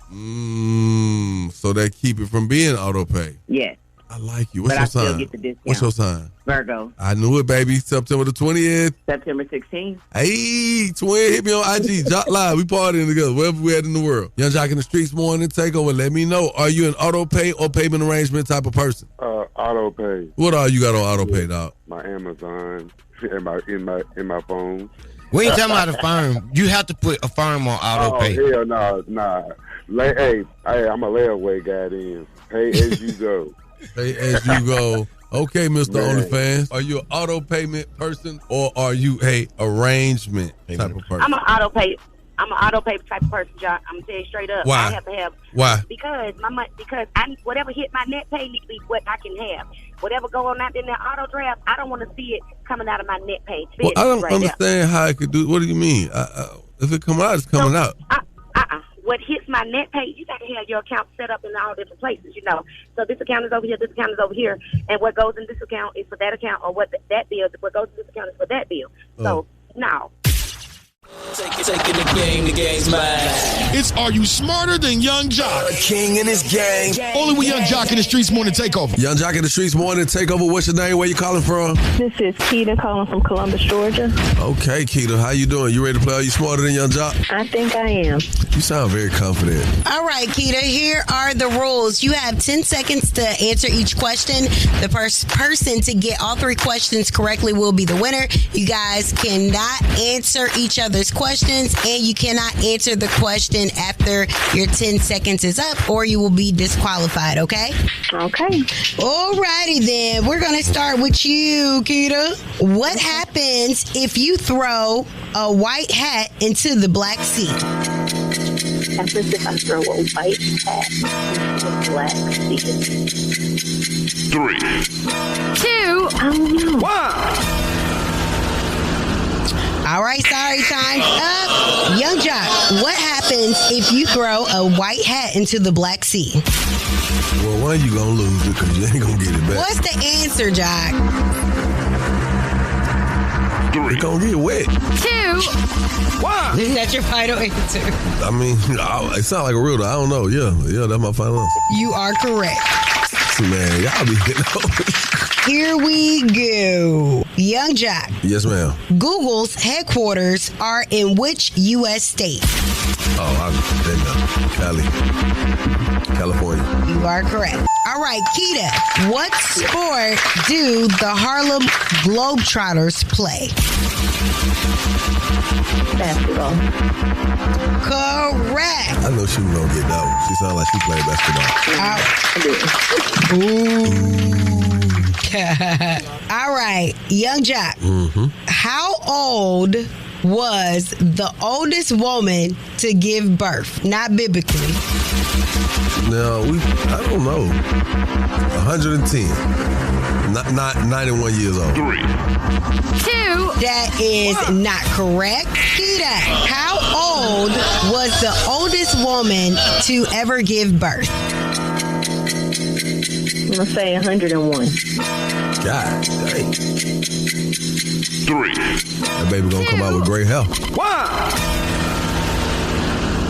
So they keep it from being auto pay. Yes. I like you. What's but your I sign? still get the discount. What's your sign? Virgo. I knew it, baby. September the 20th. September 16th. Hey, twin, hit me on IG. Jock Live. We partying together, wherever we at in the world. Young Jock in the Streetz Morning Takeover. Let me know. Are you an auto pay or payment arrangement type of person? Auto pay. What all you got on auto pay, dog? My Amazon in my phone. We ain't talking about a firm. You have to put a firm on auto pay. Hell nah. Hey, I'm a layaway guy then. Pay as you go. Pay as you go. Okay, Mr. OnlyFans. Are you an auto payment person or are you a arrangement type of person? I'm an auto pay type of person, John. I'm gonna tell you straight up. Why? I have to have. Why? Because whatever hit my net pay needs to be what I can have. Whatever go on out in that auto draft, I don't want to see it coming out of my net pay. Well, I don't understand how it could do. What do you mean? If it come out, it's coming out. What hits my net pay, you got to have your account set up in all different places, you know. So this account is over here, this account is over here, and what goes in this account is for that account, or what goes in this account is for that bill. So, no. Taking the game's mine. It's Are You Smarter Than Young Jock? A king in his gang. Only with Young Jock in the Streetz Morning Takeover. Young Jock in the Streetz Morning Takeover. What's your name? Where you calling from? This is Keita calling from Columbus, Georgia. Okay, Keita, how you doing? You ready to play Are You Smarter Than Young Jock? I think I am. You sound very confident. All right, Keita, here are the rules. You have 10 seconds to answer each question. The first person to get all 3 questions correctly will be the winner. You guys cannot answer each other's questions, and you cannot answer the question after your 10 seconds is up, or you will be disqualified, okay? Okay. All righty then. We're going to start with you, Keita. What happens if you throw a white hat into the Black Sea? Happens if I throw a white hat into the Black Sea. 3, 2, I don't know. 1. All right, sorry, time's up. Young Jock, what happens if you throw a white hat into the Black Sea? Well, one, you gonna lose it because you ain't gonna get it back. What's the answer, Jock? It's gonna get wet. 2, 1. Is that your final answer? I mean, it sounds like a riddle. I don't know. Yeah, that's my final answer. You are correct. Man, y'all be getting over. Here we go. Young Jock. Yes, ma'am. Google's headquarters are in which U.S. state? Oh, California. You are correct. All right, Keita, what sport do the Harlem Globetrotters play? Basketball. Correct. I know she was gonna get that one. She sounded like she played basketball. All right, Young Jock. Mm-hmm. How old was the oldest woman to give birth? Not biblically. No, I don't know. 110. Not 91 years old. 3, 2. That is not correct. Keita, how old was the oldest woman to ever give birth? I'm going to say 101. God dang. 3. That baby gonna come out with great health. 1.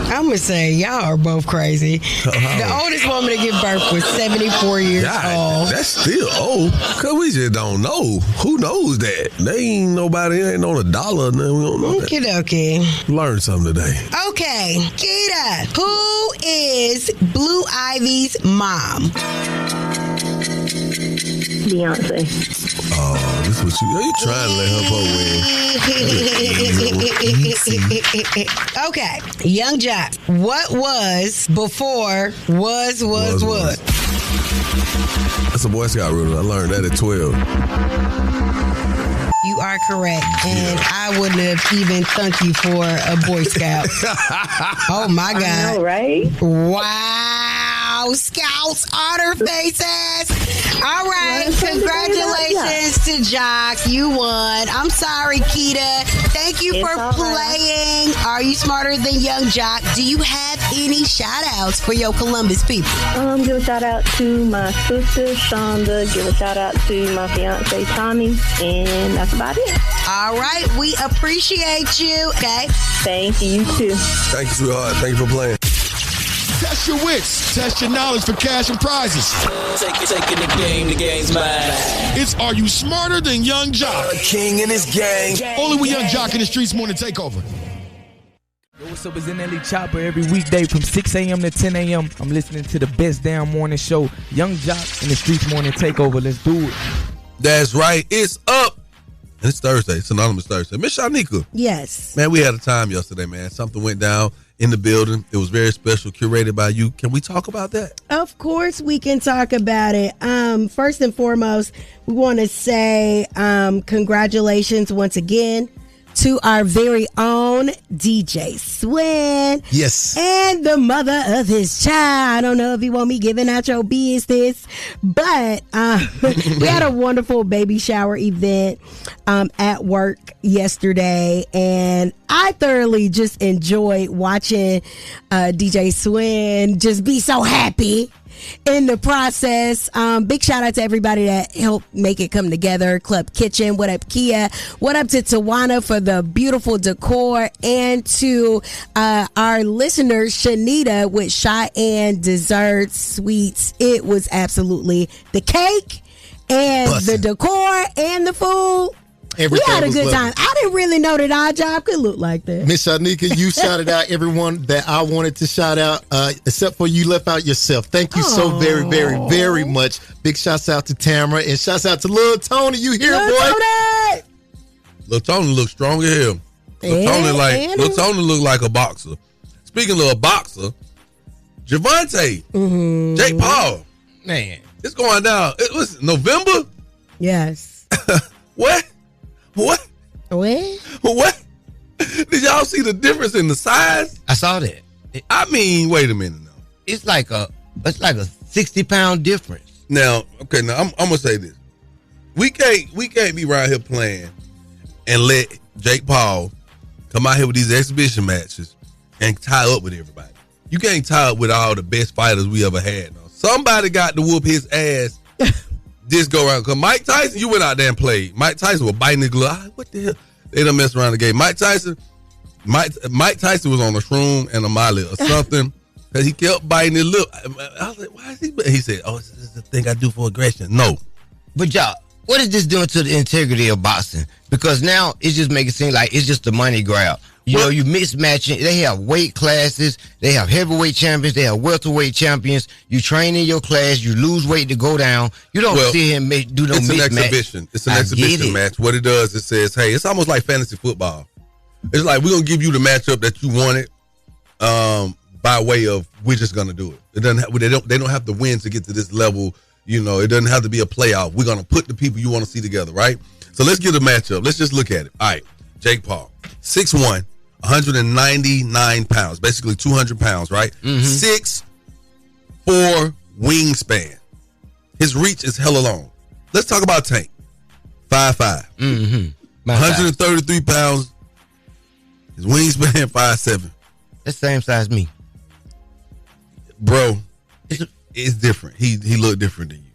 I'm going to say y'all are both crazy. The oldest woman to give birth was 74 years old. That's still old. Because we just don't know. Who knows that? They ain't nobody, ain't on $1. We don't know that. Okay. Learn something today. Okay, Keita, who is Blue Ivy's mom? Beyonce. Oh, this is what you trying to let her win. Okay, Young Jock, what was before was? That's a Boy Scout rule. I learned that at 12. You are correct, and I wouldn't have even thanked you for a Boy Scout. Oh my God! I know, right? Wow, Scouts honor faces. All right, congratulations to Jock. You won. I'm sorry, Keita. Thank you for playing. Are You Smarter Than Young Jock? Do you have any shout-outs for your Columbus people? Give a shout-out to my sister, Shonda. Give a shout-out to my fiance, Tommy. And that's about it. All right, we appreciate you. Okay. Thank you, you too. Thank you, sweetheart. Thank you for playing. Test your wits. Test your knowledge for cash and prizes. Taking the game's mine. It's Are You Smarter Than Young Jock? A king in his gang. Only with Young Jock in the Streetz Morning Takeover. Yo, what's up? It's NLE Chopper every weekday from 6 a.m. to 10 a.m. I'm listening to the best damn morning show, Young Jock in the Streetz Morning Takeover. Let's do it. That's right. It's up. And it's Thursday. It's Anonymous Thursday. Miss Shanika. Yes. Man, we had a time yesterday, man. Something went down in the building. It was very special, curated by you. Can we talk about that? Of course we can talk about it. First and foremost, we want to say congratulations once again to our very own DJ Swin. Yes. And the mother of his child. I don't know if you want me giving out your business, but we had a wonderful baby shower event at work yesterday, and I thoroughly just enjoyed watching DJ Swin just be so happy in the process. Big shout out to everybody that helped make it come together. Club Kitchen, what up, Kia? What up to Tawana for the beautiful decor, and to our listeners, Shanita with Cheyenne Desserts, Sweets. It was absolutely the cake and the decor and the food. Everything we had a was good lovely. time. I didn't really know that our job could look like that. Miss Shanika, you shouted out everyone that I wanted to shout out, except for you left out yourself. Thank you so very, very, very much. Big shouts out to Tamara, and shouts out to Lil Tony. You here, Lil boy? Tony! Lil Tony looks strong as hell. Lil Tony look like a boxer. Speaking of a boxer, Javante, Jake Paul. Man. It's going down. It was November? Yes. What? What? Did y'all see the difference in the size? I saw that. I mean, wait a minute now. It's like a 60-pound difference. Now, okay, I'm gonna say this. We can't be around here playing and let Jake Paul come out here with these exhibition matches and tie up with everybody. You can't tie up with all the best fighters we ever had. Now, somebody got to whoop his ass this go around. Because Mike Tyson, you went out there and played. Mike Tyson was biting his glove. What the hell? They done messed around the game. Mike Tyson was on a shroom and a Molly or something because he kept biting his lip. I was like, why is he? He said, oh, this is the thing I do for aggression. No. But y'all, what is this doing to the integrity of boxing? Because now it's just making it seem like it's just a money grab. You know, you mismatching. They have weight classes. They have heavyweight champions. They have welterweight champions. You train in your class. You lose weight to go down. You don't see him do no mismatch. It's an exhibition. It's an exhibition match. What it does, it says, hey, it's almost like fantasy football. It's like we're gonna give you the matchup that you wanted, by way of we're just gonna do it. It doesn't. They don't have to win to get to this level. You know, it doesn't have to be a playoff. We're gonna put the people you want to see together, right? So let's get a matchup. Let's just look at it. All right, Jake Paul, 6'1". 199 pounds, basically 200 pounds, right? 6'4" wingspan. His reach is hella long. Let's talk about Tank. 5'5". 133 pounds. His wingspan 5'7". That's the same size as me. Bro, it's different. He looked different than you.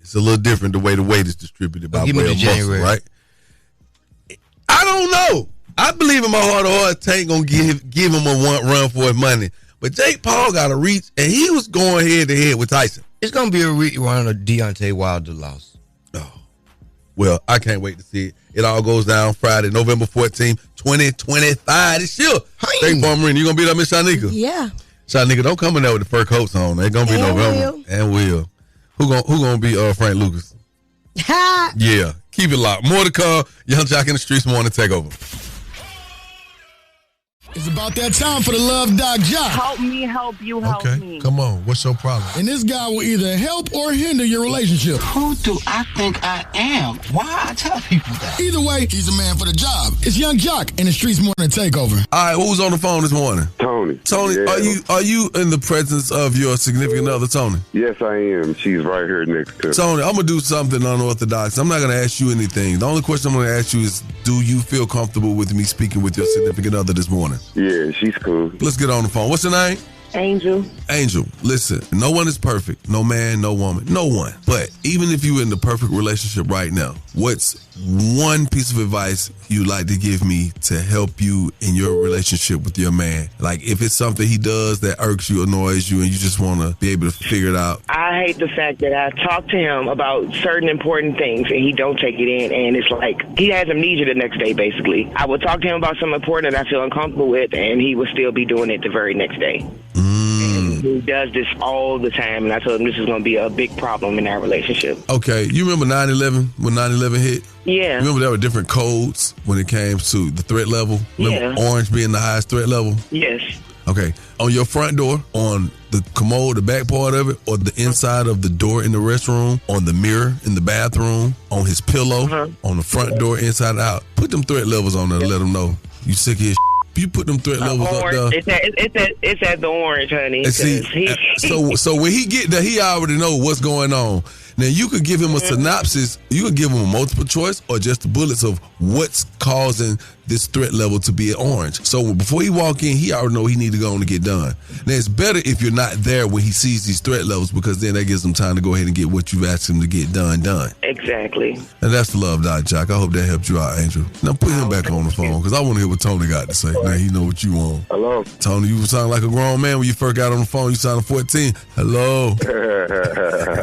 It's a little different the way the weight is distributed by way of muscle, right? I don't know. I believe in my heart of hearts Tank gonna give him a one run for his money. But Jake Paul got a reach, and he was going head to head with Tyson. It's gonna be a rerun of Deontay Wilder loss. Oh, well, I can't wait to see it. It all goes down Friday, November 14th, 2025. It's sure. State Farm Marine, you gonna be there, Miss Shanika? Yeah. Shanika, don't come in there with the fur coats on. They're gonna be November. And Will. Who gonna be Frank Lucas? Yeah, keep it locked. More to come. Young Jock in the Streets Morning Takeover. It's about that time for the Love Doc Jock. Help me, help you, help me. Come on. What's your problem? And this guy will either help or hinder your relationship. Who do I think I am? Why I tell people that? Either way, he's a man for the job. It's Young Jock in the Streets Morning Takeover. All right, who's on the phone this morning? Tony. Tony, Yeah. are you in the presence of your significant other, Tony? Yes, I am. She's right here next to me. Tony, I'm going to do something unorthodox. I'm not going to ask you anything. The only question I'm going to ask you is, do you feel comfortable with me speaking with your significant other this morning? Yeah, she's cool. Let's get on the phone. What's your name? Angel. Angel, listen, no one is perfect. No man, no woman, no one. But even if you're in the perfect relationship right now, what's one piece of advice you'd like to give me to help you in your relationship with your man? Like if it's something he does that irks you, annoys you, and you just want to be able to figure it out. I hate the fact that I talk to him about certain important things and he don't take it in, and it's like he has amnesia the next day, basically. I would talk to him about something important that I feel uncomfortable with, and he would still be doing it the very next day. And he does this all the time, and I told him this is going to be a big problem in our relationship. Okay, you remember 9/11 when 9/11 hit? Yeah. Remember there were different codes when it came to the threat level? Remember orange being the highest threat level? Yes. Okay, on your front door, on the commode, the back part of it, or the inside of the door in the restroom, on the mirror in the bathroom, on his pillow, on the front door, inside and out. Put them threat levels on there to let them know you sick of his You put them threat levels up there. It's at the orange, honey. And see, so when he get there, he already know what's going on. Now you could give him a synopsis. You could give him a multiple choice or just the bullets of what's causing this threat level to be orange. So before he walk in, he already know he need to go on and get done. Now, it's better if you're not there when he sees these threat levels, because then that gives him time to go ahead and get what you've asked him to get done. Exactly. And that's the love, Doc Jock. I hope that helped you out, Angel. Now put him back on the phone, because I want to hear what Tony got to say. Now he know what you want. Hello. Tony, you sound like a grown man when you first got on the phone. You sounded 14. Hello.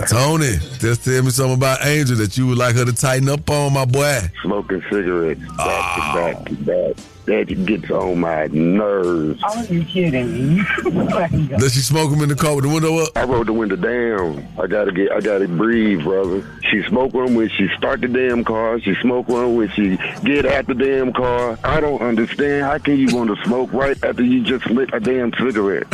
Tony, just tell me something about Angel that you would like her to tighten up on, my boy. Smoking cigarettes back to back. That gets on my nerves. Are you kidding me? Does she smoke them in the car with the window up? I rolled the window down. I gotta breathe, brother. She smoke one when she start the damn car. She smoke one when she get at the damn car. I don't understand. How can you want to smoke right after you just lit a damn cigarette?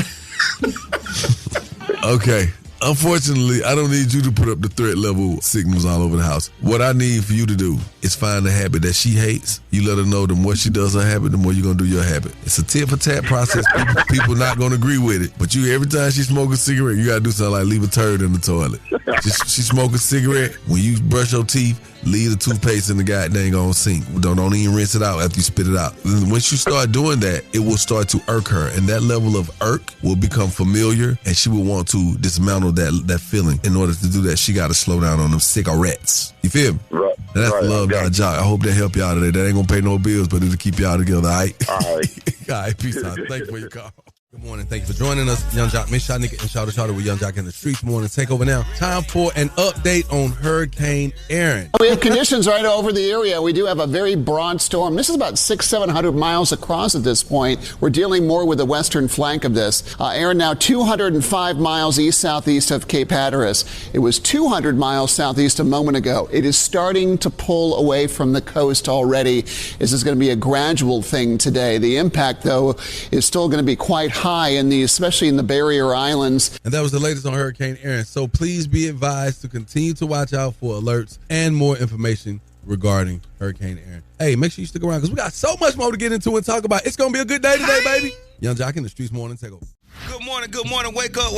Okay. Unfortunately, I don't need you to put up the threat level signals all over the house. What I need for you to do is find a habit that she hates. You let her know the more she does her habit, the more you're going to do your habit. It's a tit for tat process. People not going to agree with it. But you, every time she smoke a cigarette, you got to do something like leave a turd in the toilet. She smoke a cigarette, when you brush your teeth, leave the toothpaste in the goddamn on sink. Don't even rinse it out after you spit it out. And once you start doing that, it will start to irk her. And that level of irk will become familiar, and she will want to dismantle that feeling. In order to do that, she got to slow down on them cigarettes. You feel me? Right. And that's the love, Doc Jock. I hope that help y'all today. That ain't going to pay no bills, but it'll keep y'all together, all right? All right. All right, peace out. Thank you for your call. Good morning. Thank you for joining us. Young Jock, Miss Shanika, and Shout with Young Jock in the Streetz Morning Takeover now. Time for an update on Hurricane Aaron. We have conditions right over the area. We do have a very broad storm. This is about 600-700 miles across at this point. We're dealing more with the western flank of this. Aaron now 205 miles east-southeast of Cape Hatteras. It was 200 miles southeast a moment ago. It is starting to pull away from the coast already. This is going to be a gradual thing today. The impact, though, is still going to be quite high especially in the barrier islands. And that was the latest on Hurricane Aaron. So please be advised to continue to watch out for alerts and more information regarding Hurricane Aaron. Hey, make sure you stick around because we got so much more to get into and talk about. It's going to be a good day today, baby. Young Jock in the Streetz Morning Takeover. Good morning, wake up.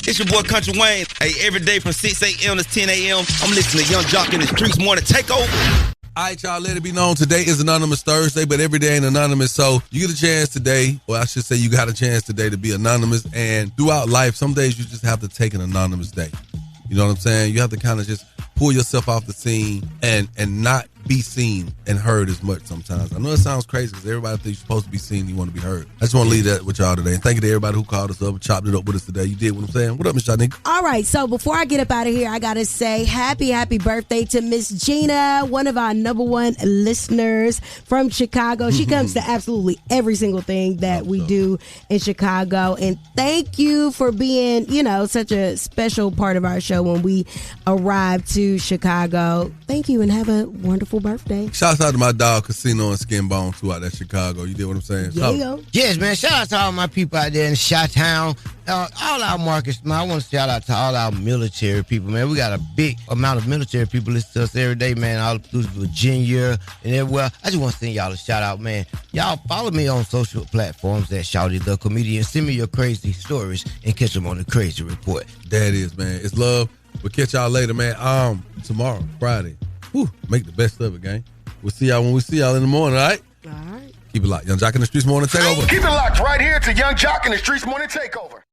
It's your boy Country Wayne. Hey, every day from 6 a.m. to 10 a.m., I'm listening to Young Jock in the Streetz Morning Takeover. All right, y'all, let it be known. Today is Anonymous Thursday, but every day ain't anonymous. So you get a chance today, or I should say you got a chance today to be anonymous. And throughout life, some days you just have to take an anonymous day. You know what I'm saying? You have to kind of just pull yourself off the scene and not be seen and heard as much sometimes. I know it sounds crazy because everybody thinks you're supposed to be seen and you want to be heard. I just want to leave that with y'all today. And thank you to everybody who called us up and chopped it up with us today. You did what I'm saying. What up, Miss Shanika? All right, so before I get up out of here, I got to say happy birthday to Miss Gina, one of our #1 listeners from Chicago. She comes to absolutely every single thing that we do in Chicago. And thank you for being, such a special part of our show when we arrive to Chicago. Thank you and have a wonderful birthday. Shouts out to my dog Casino and Skin Bone too out there Chicago. You did what I'm saying? Yeah. Yes, man. Shout out to all my people out there in Chi-Town. All our markets, man. I want to shout out to all our military people, man. We got a big amount of military people listen to us every day, man. All through Virginia and everywhere. I just want to send y'all a shout out, man. Y'all follow me on social platforms at Shouty the Comedian. Send me your crazy stories and catch them on the Crazy Report. That is, man. It's love. We'll catch y'all later, man. Tomorrow, Friday. Make the best of it, gang. We'll see y'all when we see y'all in the morning, all right? All right. Keep it locked. Young Jock in the Streetz Morning Takeover. Keep it locked right here to Young Jock in the Streetz Morning Takeover.